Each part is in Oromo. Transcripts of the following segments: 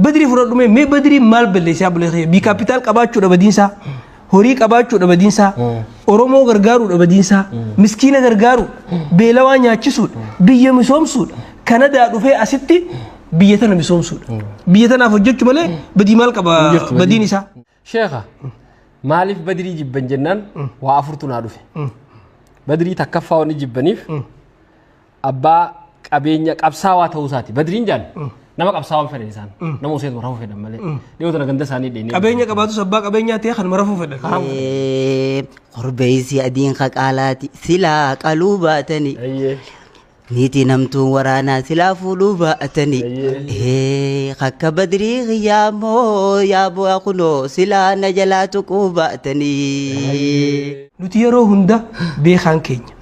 بدري فرد مي بدري مال بلسا بلخي بي كابيتال قباچو دبدينسا هوري قباچو دبدينسا اورومو غرغارو دبدينسا مسكينه غرغارو بيلوا نياچسو بيه مسومسو كندا دفي اسيتي بيتنا مسومسو بيتنا فجچو مله بدي مال قبا بدينسا شيخه مالف بدري جبن جنان وافرتنا دفي بدري تكفاو نجبنيف ابا قبينيا قبساوا توساتي بدرين جان نما قبساوا فديسان نمو سيد مرفو فدان مالي ديوتنا غند ساني ديني قبينيا قباتو سبا قبينيا تي خن مرفو فدان قربيسي ادين خقالاتي سلا قلوباتني نيتي نمتو ورانا سلا فلوباتني خك بدري غيامو يا ابو اخنو سلا نجلاتو قوباتني نتيرو هندا بيخان كينيا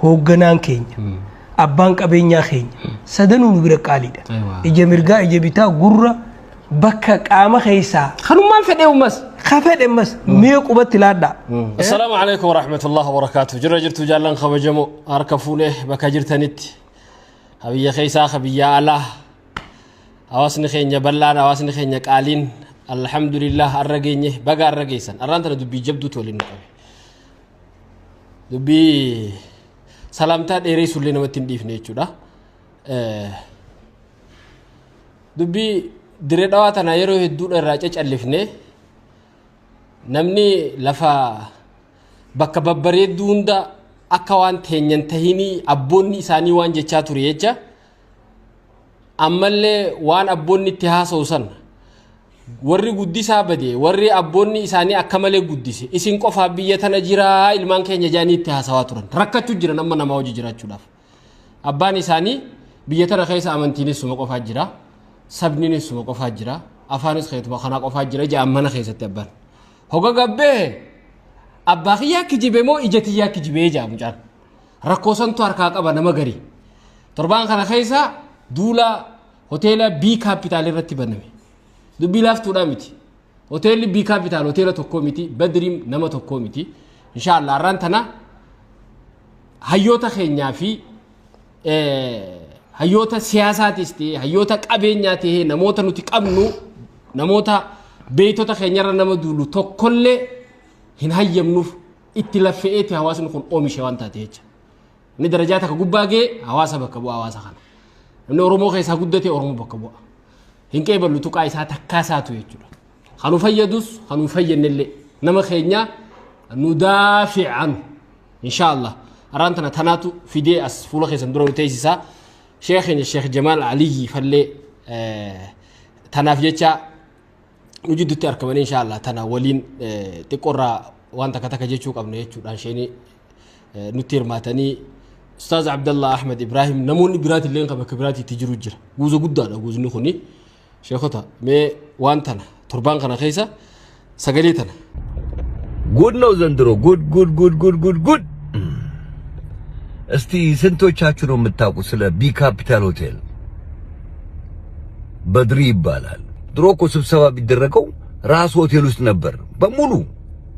هوغنان كينيا أبان كابينيا خين سدنو نبرك عليدا إجا مرقا إجا بيتا غرة بكا قاما خيسا خنو ما فدي ومس خفد امس ميق وبتلادا السلام عليكم ورحمة الله وبركاته جرجرت جالن خبجمو أركفونه بكاجرتنيت هبيا خيسا خبيا الله أواسن خينيا بلان أواسن خينيا قالين الحمد لله أرجيني بقى أرجيسن أرانتنا دبي جبدو تولين دبي سلامتا ديري سولينا متين ديفني جودا دبي دريدواتنا يرو هدو الراجع ألفني نمني لفا بكا ببريد دوندا أكوان تهنين تهيني أبوني ساني وان جيشاتو ريجا أمالي وان أبوني تهاسو سن warri guddisa bade warri abbonni isani akkamale guddise isin qofa biyyatana jira ilman keenya jaani itti haasawa turan rakkachu jira nama hoji jiraachuudhaaf abbaan isani biyyatana keessa amantiinis suma qofa jira sabninis suma qofa jira afaanis keetuma kana qofa jira jaamana keessatti abbaan hoga gabbe abba khiyya kijibe mo ijatiya kijibe jaamucaan rakkoosantu harkaa qaba nama gari torbaan kana keessa duula hoteela B capital irratti baname دبي لافتو دامتي هوتيل بي كابيتال هوتيل توكوميتي بدريم نما توكوميتي ان شاء الله رانتنا هيوتا خينيا في هيوتا سياساتيستي هيوتا قبينياتي نموتا نوتي قمنو نموتا بيتوتا خينيا نما دولو توكل هن هيمنوف اتلافيتي حواس نكون اوميشي وانتا تيج ني درجاتك غباغي حواسا بكبو حواسا خان من اورومو خيسا غدتي اورومو بكبو هنكي بلو تقاي ساتا كاساتو يجولا خانو فيدوس خانو فيدن اللي نما خينيا ندافع عنه إن شاء الله أرانتنا تناتو في دي أس فولا خيسان درو تيسيسا شيخين الشيخ جمال علي فاللي تنافيتشا نجد تركبان إن شاء الله تناولين تقرى وانتا كتاكا جيشوك أبنى يجو لانشيني نتير ماتاني أستاذ عبد الله أحمد إبراهيم نمون إبراتي اللي انقبك إبراتي تجرو جرا قوزو قدانا قوزو نخوني شيخوتا مي وانتنا تربان كان خيسا سغليتنا ጉድ ነው ዘንድሮ ጉድ እስቲ ስንቶቻችሁ ነው የምታውቁት ስለ ቢ ካፒታል ሆቴል በድሪ ይባላል ድሮ እኮ ስብሰባ ቢደረገው ራስ ሆቴል ውስጥ ነበር በሙሉ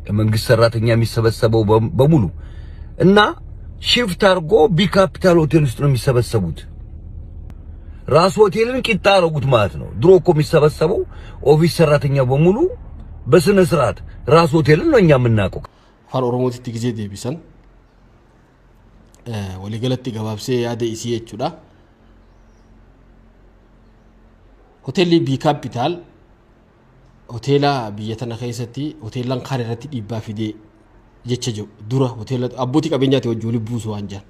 የመንግስት ሰራተኛ የሚሰበሰበው በሙሉ እና ሽፍት አርጎ ቢ ካፒታል ሆቴል ውስጥ ነው የሚሰበሰቡት ራስ ሆቴልን ቂጣ አረጉት ማለት ነው ድሮ እኮ የሚሰበሰበው ኦፊስ ሰራተኛ በሙሉ በስነ ስርዓት ራስ ሆቴልን ነው እኛ የምናውቀው ፋን ኦሮሞቲ ጊዜ ዴቢሰን ወሊገለቲ ገባብሴ ያደ ኢሲ የቹዳ ሆቴል ቢ ካፒታል ሆቴላ ቢየተና ከይሰቲ ሆቴላን ካሬረቲ ዲባ ፊዴ ጀቸጆ ዱራ ሆቴል አቦቲ ቀበኛት ወጁሊ ቡሱ አንጃን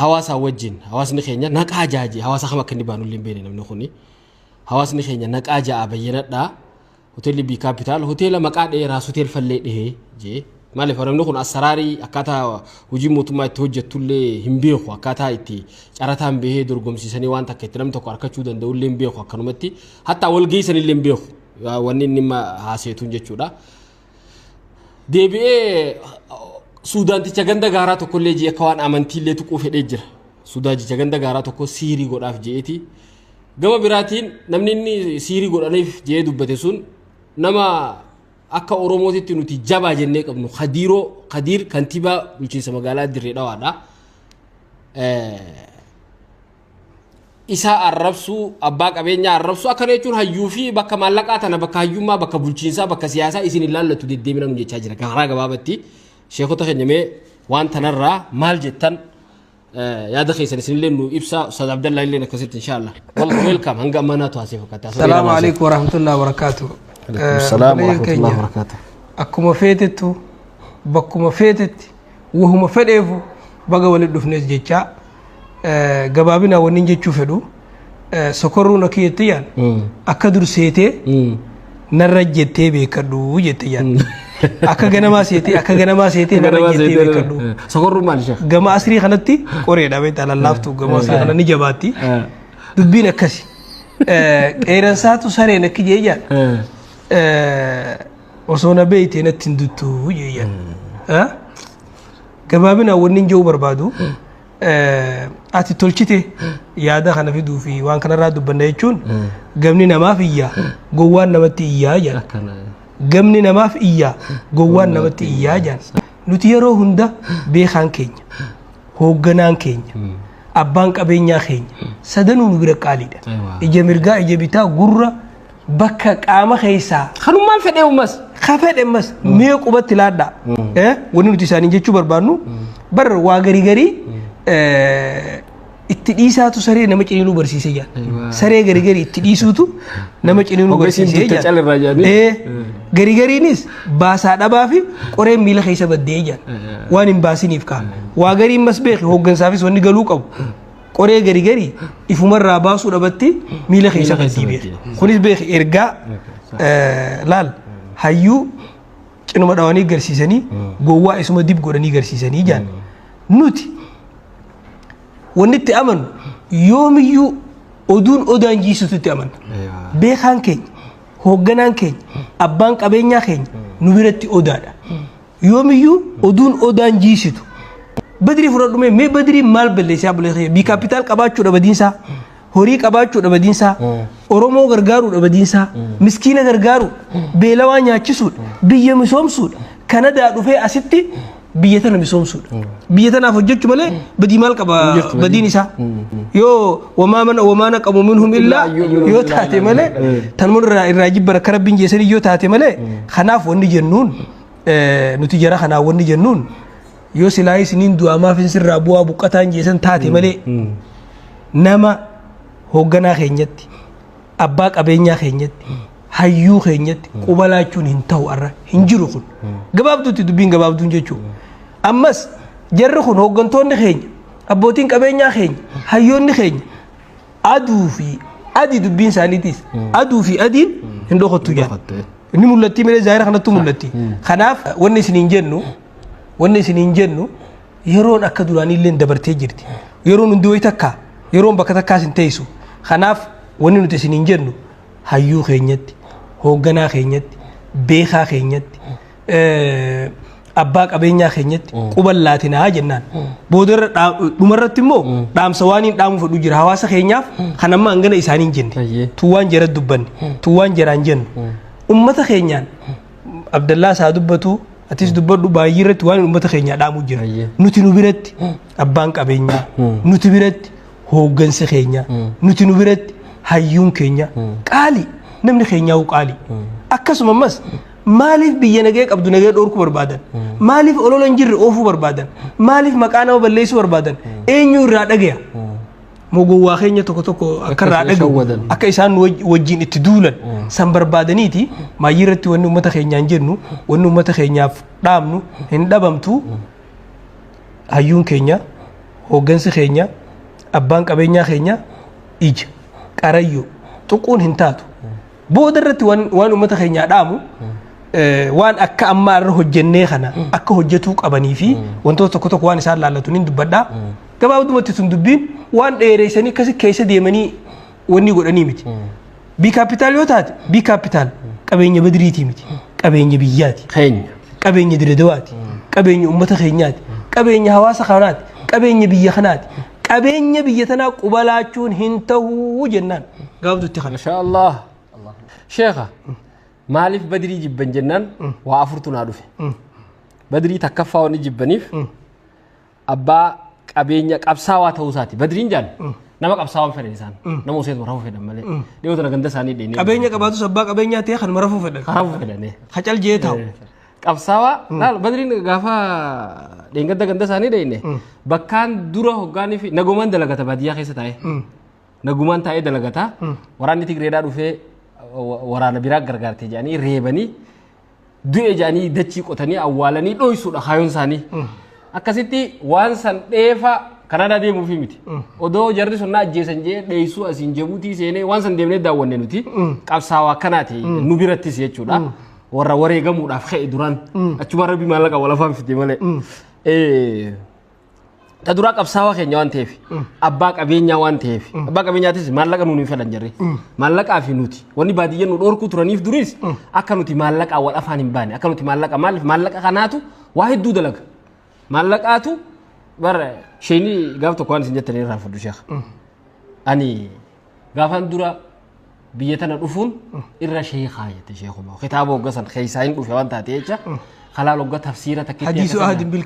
حواس وجين حواس نخينيا نقاجاجي حواس خما كني بانو ليمبيني نم نخوني حواس نخينيا نقاجا ابينا دا هوتيل بي كابيتال هوتيل مقاده راس هوتيل فلي دي جي مالي فرم نخون اسراري اكاتا وجي موتما توجتولي همبيخو اكاتا ايتي چاراتام بيه درغوم سيسني وانتا كترم تو كاركچو دندو ليمبيخو كنمتي حتى ولغي سني ليمبيخو وني نما حاسيتون جچودا دي بي سودان تجاهندا غارا تو كوليجي كوان امانتي لي تقو فدي جير سودان تجاهندا غارا تو كو سيري غوداف جيتي غما براتين نمني سيري غودانيف جي دوبته سون نما اكا اوروموتي تنوتي جابا جني قبنو خدير كانتيبا بلچي سمغالا دري دوادا isa arrabsu abbaa qabeenya arrabsu akka jechuun hayyuu fi bakka maallaqaa tana bakka hayyummaa bakka bulchiinsaa bakka siyaasaa isin ilaallatu deddeemina nu jechaa jira garaa gabaabatti sheekota kenyamee waan tanarraa maal jettan yaada keessan isinillee nu ibsa Ustaz Abdallah illee akkasitti inshallah welcome hanga amana to asif fakata assalamu alaykum wa rahmatullahi wa barakatuh assalamu alaykum wa barakatuh akkuma feetettu bakkuma feetetti wahuma fedheefu baga walid dhufnees jecha gabaabina wanni jechuu fedhu sokorruun akiyettiyan akka durseetee narra jettee beekadhu jettiyan akka ganamaa seetee narra jettee beekadhu sokorruun maal sheekh gama asrii kanatti qoreedha beektaa lallaaftu gama asrii kana ni jabaatti dubbiin akkasi qeeransaatu sareen akki jeeyyan osoo na beeytee natti hin duttu jeeyyan gabaabina wanni jechuu barbaadu ati tolchite yaada kana fiduu fi waan kanarraa dubbanna jechuun gamni namaaf iyyaa gowwaan namatti iyyaa jaan gamni namaaf iyyaa gowwaan namatti iyyaa jaan nuti yeroo hunda beekaan keenya hoogganaan keenya abbaan qabeenyaa keenya sadanuu nu bira qaaliidha ija mirgaa ija bitaa gurra bakka qaama keessaa kanummaan fedhee ummas kafedhemas mee qubatti laadha wanni nuti isaanii jechuu barbaannu bar waa garii itti dhiisaatu saree nama ciniinuu barsiisee jaan saree garii itti dhiisuutu nama ciniinuu barsiisee jaan gariinis baasaa dhabaa fi qoreen miila keessa baddee jaan waan hin baasiniif kaa waa gariin mas beeki hooggansaafis wanni galuu qabu qoree garii ifumarraa baasuu dhabatti miila keessa baddii beeki kunis beeki ergaa laal hayyuu cinuma dhawanii garsiisanii gowwaa isuma dib godhanii garsiisanii jaan nuti wanni itti amanu yoomiyyuu oduun odaan jiisutu itti amanu beekaan keenya hoogganaan keenya abbaan qabeenyaa keenya nu biratti odaadha yoomiyyuu oduun odaan jiisitu badrii fudhadhume mee badrii maal balleessaa bulee bii kaapitaal qabaachuudha badiinsaa horii qabaachuudha badiinsaa oromoo gargaaruudha badiinsaa miskiina gargaaru beelawaa nyaachisuudha biyya misoomsuudha kanadaa dhufee asitti biyya tana misoomsuudha biyya tanaaf hojjechuu malee badii maal qaba badiin isaa yoo wamaana qabu minhum illaa yoo taate malee tanuma irraa jibbara akka rabbiin jeesanii yoo taate malee kanaaf wanni jennuun nuti jara kanaa wanni jennuun yoo silaa isiniin du'amaaf sirraa bu'aa buqqataan jeesan taate malee nama hoogganaa keenyatti abbaa qabeenyaa keenyatti hayyuu keenyatti qubalaachuun hin ta'u arra hin jiru kun gabaabduutti dubbiin gabaabduun jechuudha ammas jarri kun hooggantoonni keenya abbootiin qabeenyaa keenya hayyoonni keenya aduu fi adii dubbiin isaaniitis aduu fi adiin hin dhokottu jaan inni mul'atti malee zaahira kanattu mul'atti kanaaf wanni isiniin jennu yeroon akka duraaniillee dabartee jirti yeroon hundi wayi takka yeroon bakka takkaas hin teessu kanaaf wanni nuti isiniin jennu hayyuu keenyatti hoogganaa keenyatti beekaa keenyatti abbaa qabeenyaa keenyatti quban laatinaa jennaan boodarra dhumarratti immoo dhaamsa waaniin dhaamuu fedhu jira hawaasa keenyaaf kan amma hangana isaaniin jenne tuwwaan jara dubbanne tuwwaan jaraan jennu ummata keenyaan Abdallaa isaa dubbatu atis dubbadhu baay'ee irratti waan ummata keenyaa dhaamuu jira nuti nu biratti abbaan qabeenyaa nuti biratti hooggansi keenya nuti nu biratti hayyuun keenya qaali namni keenyaa qaali akkasuma ammas maaliif biyya nagee qabdu nagee dhoorkuu barbaadan maaliif olola hin jirre oofuu barbaadan maaliif maqaa nama balleessuu barbaadan eenyu irraa dhagaya mogowwaa keenya tokko akka irraa dhagahu akka isaan wajjin itti duulan san barbaadaniiti maayii irratti wanni ummata keenyaan jennu wanni ummata keenyaaf dhaamnu hin dhabamtu hayyuun keenya hooggansi keenya abbaan qabeenyaa keenya ija qarayyo tuquun hin taatu booda irratti waan ummata keenyaa dhaamu waan akka ammaa irra hojjennee kana akka hojjetuu qabanii fi wantoota tokko waan isaan laallatu nin dubbadhaa gabaabdumatti sun dubbiin waan dheereessanii akkasi keessa deemanii wanni godhanii miti bii kaapitaal yoo taate bii kaapitaal qabeenya badriitii miti qabeenya biyyaati qabeenya diradawaati qabeenya ummata keenyaati qabeenya hawaasa kanaati qabeenya biyya kanaati qabeenya biyya tanaa qubalaachuun hin ta'uu jennaan gabaabdutti kana inshaallah sheekha maaliif badrii jibban jennaan waa afurtu naa dhufe badrii takkaffaa wanni jibbaniif abbaa qabeenya qabsaawaa ta'uu isaati badriin jaan nama qabsaawwan fedhan isaan nama useet marafuu fedhan malee dhiyoota na ganda isaanii dheenee qabeenya qabaatu sabbaa qabeenyaa ta'e kan marafuu fedhan marafuu fedhanii hacal jee taa'u qabsaawaa laal badriin gaafa dheengadda ganda isaanii dheenne bakkaan dura hoggaanii fi nagumaan dalagata baadiyyaa keessa taa'e nagumaan taa'ee dalagata waraanni Tigreedhaa dhufee waraana biraa gargaartee jedhanii reebanii du'e jedhanii dachii qotanii awwaalanii dhoysuudha kaayoon isaanii akkasitti waan san dheefa Kanada deemuu fi miti odoo jarri sun na ajjeesan jee dheessuu asiin Jibuutii seenee waan san deemnee daawwanne nuti qabsaawaa akkanaati nu birattis jechuudha warra wareegamuudhaaf ka'e duraan achuma rabbi maallaqa walafaan fide malee ta dura qabsaawaa keenya waan ta'eef abbaa qabeenyaa waan ta'eef abbaa qabeenyaatis maallaqa nuuni fedhan jarri maallaqaa fi nuti wanni baadiyyaa nu dhorkuu turaniif duris akka nuti maallaqa wal afaan hin baane akka nuti maallaqa maaliif maallaqa kanaatu waa hedduu dalaga maallaqaatu bara sheeni gaaf tokko waan isin jettanii irraa fudhu sheekh ani gaafan dura biyya tana dhufuun irra sheekhaa jette sheekuma kitaaba hoggasan keessaa hin dhufe waan taate jecha halaal hogga tafsiira takkitti hadiisu ahadin bil